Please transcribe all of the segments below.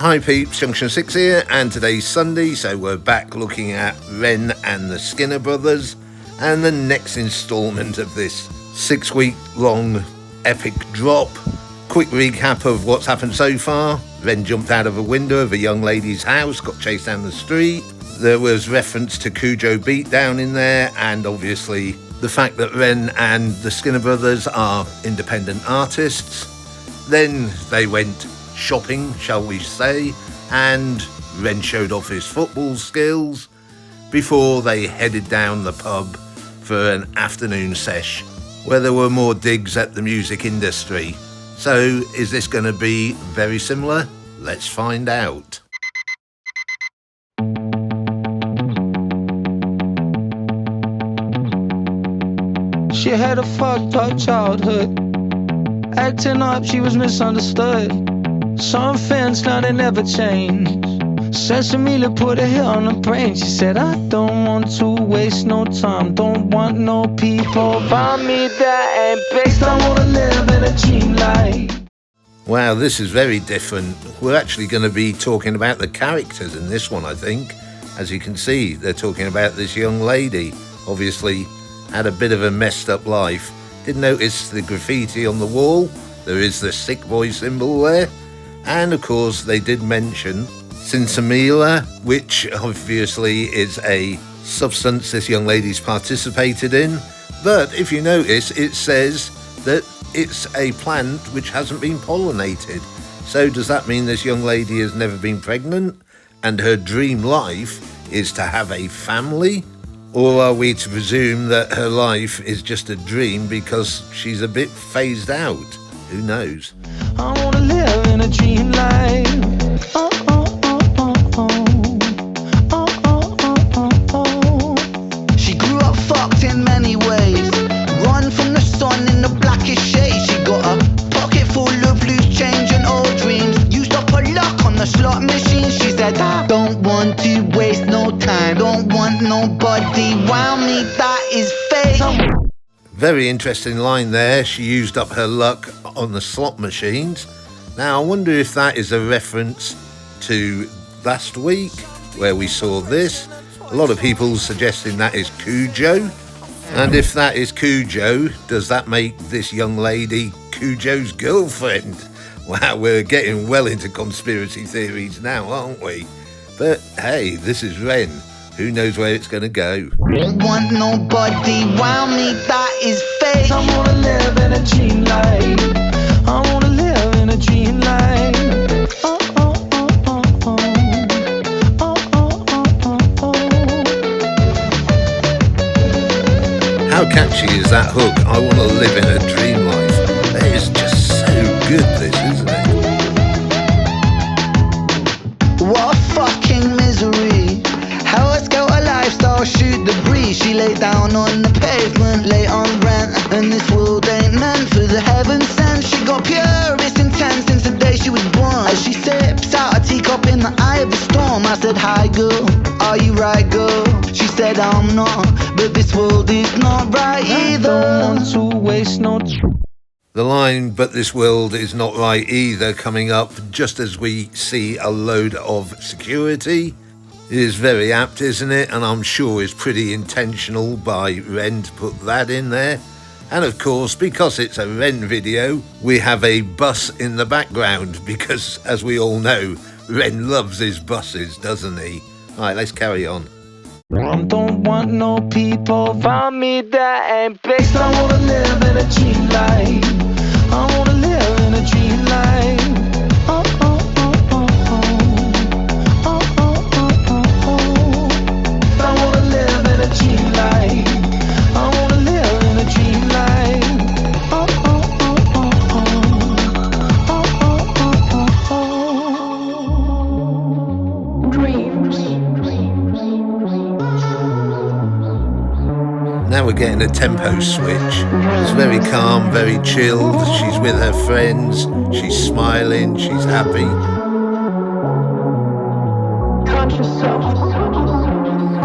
Hi peeps, Junction 6 here, and today's Sunday, so we're back looking at Ren and the Skinner Brothers, and the next instalment of this 6-week long epic drop. Quick recap of what's happened so far. Ren jumped out of a window of a young lady's house, got chased down the street. There was reference to Cujo Beatdown in there, and obviously the fact that Ren and the Skinner Brothers are independent artists. Then they went shopping, shall we say, and Ren showed off his football skills before they headed down the pub for an afternoon sesh where there were more digs at the music industry. So is this going to be very similar? Let's find out. She had a fucked up childhood. Acting up, she was misunderstood. Some fans, now they never change. Sesame put a hit on her brain. She said, I don't want to waste no time. Don't want no people around me that ain't based. I wanna live in a dream life. Wow, this is very different. We're actually going to be talking about the characters in this one, I think. As you can see, they're talking about this young lady. Obviously, had a bit of a messed up life. Did notice the graffiti on the wall. There is the sick boy symbol there. And of course, they did mention Sinsemilla, which obviously is a substance this young lady's participated in. But if you notice, it says that it's a plant which hasn't been pollinated. So does that mean this young lady has never been pregnant and her dream life is to have a family? Or are we to presume that her life is just a dream because she's a bit phased out? Who knows? I wanna live in a dream life. Oh, oh, oh, oh, oh. Oh, oh, oh, oh, oh. She grew up fucked in many ways. Run from the sun in the blackest shade. She got a pocket full of loose change and old dreams. Used up her luck on the slot machine. She said, I don't want to waste no time. Don't want nobody around me that is fake. Very interesting line there. She used up her luck on the slot machines. Now, I wonder if that is a reference to last week where we saw this. A lot of people suggesting that is Cujo. And if that is Cujo, does that make this young lady Cujo's girlfriend? Wow, we're getting well into conspiracy theories now, aren't we? But hey, this is Ren. Who knows where it's going to go? Don't want nobody around me that is fake. I wanna live in a dream life. I wanna live in a dream life. Oh, oh, oh, oh, oh. Oh, oh, oh, oh, oh. How catchy is that hook? I want to live in a dream life. That is just so good, this, isn't it? What a fucking misery. How a scout a lifestyle, shoot the breeze. She lay down on the pavement, lay on rent. And this world ain't meant for the heaven sent. She got pure, it's intense since the day she was born. As she sips out a teacup in the eye of the storm, I said, hi girl, are you right girl? She said, I'm not, but this world is not right either. I don't want to waste no time. The line, but this world is not right either, coming up just as we see a load of security. It is very apt, isn't it? And I'm sure it's pretty intentional by Ren to put that in there. And of course, because it's a Ren video, we have a bus in the background because, as we all know, Ren loves his buses, doesn't he? Right, let's carry on. I don't want no people around me that ain't based. I wanna live in a dream life. I wanna live in a dream life. Oh, oh, oh, oh, oh. Oh, oh, oh, oh, oh. I wanna live in a dream life. I wanna live in a dream life. Oh, oh, oh, oh, oh. Oh, oh, oh, oh, oh. Dreams. Now we're getting a tempo switch. It's very calm, very chilled. She's with her friends. She's smiling. She's happy.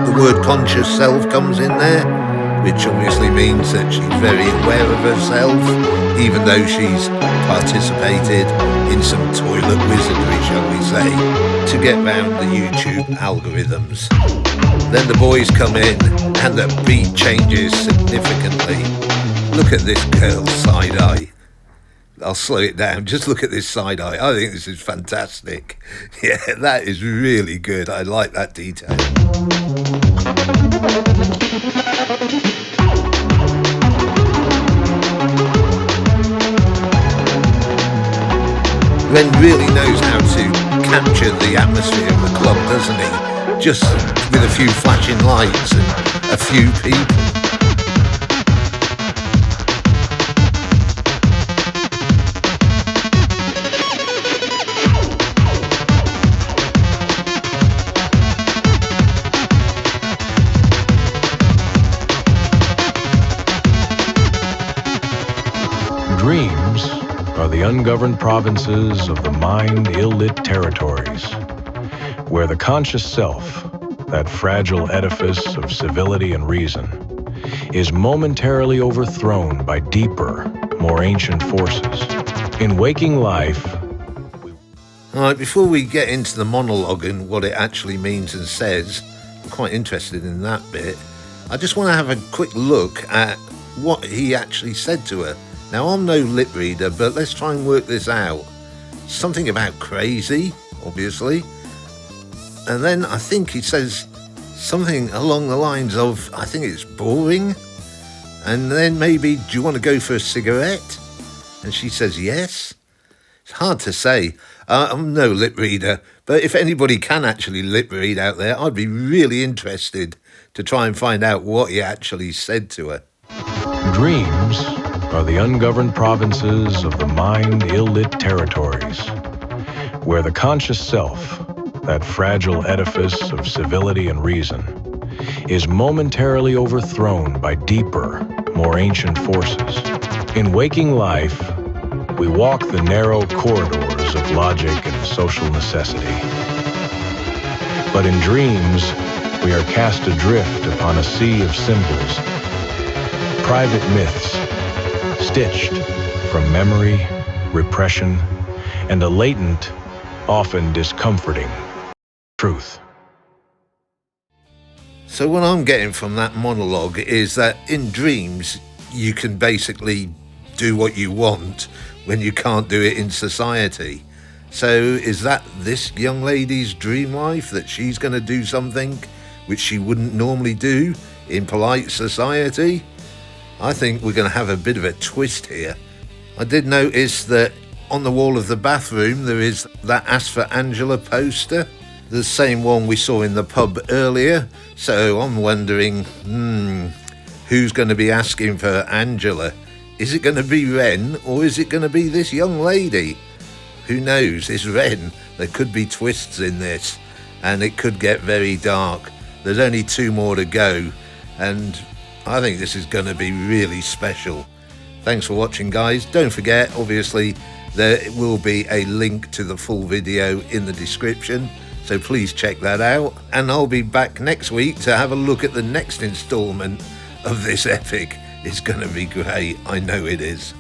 The word conscious self comes in there, which obviously means that she's very aware of herself, even though she's participated in some toilet wizardry, shall we say. they, to get round the YouTube algorithms. Then the boys come in and the beat changes significantly. Look at this girl's side eye. I'll slow it down. Just look at this side eye. I think this is fantastic. Yeah, that is really good. I like that detail. Ren really knows how to capture the atmosphere of the club, doesn't he? Just with a few flashing lights and a few people. Dreams are the ungoverned provinces of the mind ill-lit territories, where the conscious self, that fragile edifice of civility and reason, is momentarily overthrown by deeper, more ancient forces. In waking life... Alright, before we get into the monologue and what it actually means and says, I'm quite interested in that bit. I just want to have a quick look at what he actually said to her. Now, I'm no lip reader, but let's try and work this out. Something about crazy, obviously. And then I think he says something along the lines of, I think it's boring. And then maybe, do you want to go for a cigarette? And she says yes. It's hard to say. I'm no lip reader, but if anybody can actually lip read out there, I'd be really interested to try and find out what he actually said to her. Dreams are the ungoverned provinces of the mind ill-lit territories, where the conscious self, that fragile edifice of civility and reason, is momentarily overthrown by deeper, more ancient forces. In waking life, we walk the narrow corridors of logic and social necessity. But in dreams, we are cast adrift upon a sea of symbols, private myths, stitched from memory, repression, and a latent, often discomforting truth. So what I'm getting from that monologue is that in dreams, you can basically do what you want when you can't do it in society. So is that this young lady's dream life, that she's going to do something which she wouldn't normally do in polite society? I think we're going to have a bit of a twist here. I did notice that on the wall of the bathroom there is that Ask for Angela poster, the same one we saw in the pub earlier. So I'm wondering, who's going to be asking for Angela? Is it going to be Ren, or is it going to be this young lady? Who knows? It's Ren. There could be twists in this, and it could get very dark. There's only 2 more to go, and I think this is going to be really special. Thanks for watching, guys. Don't forget, obviously, there will be a link to the full video in the description, so please check that out. And I'll be back next week to have a look at the next installment of this epic. It's going to be great. I know it is.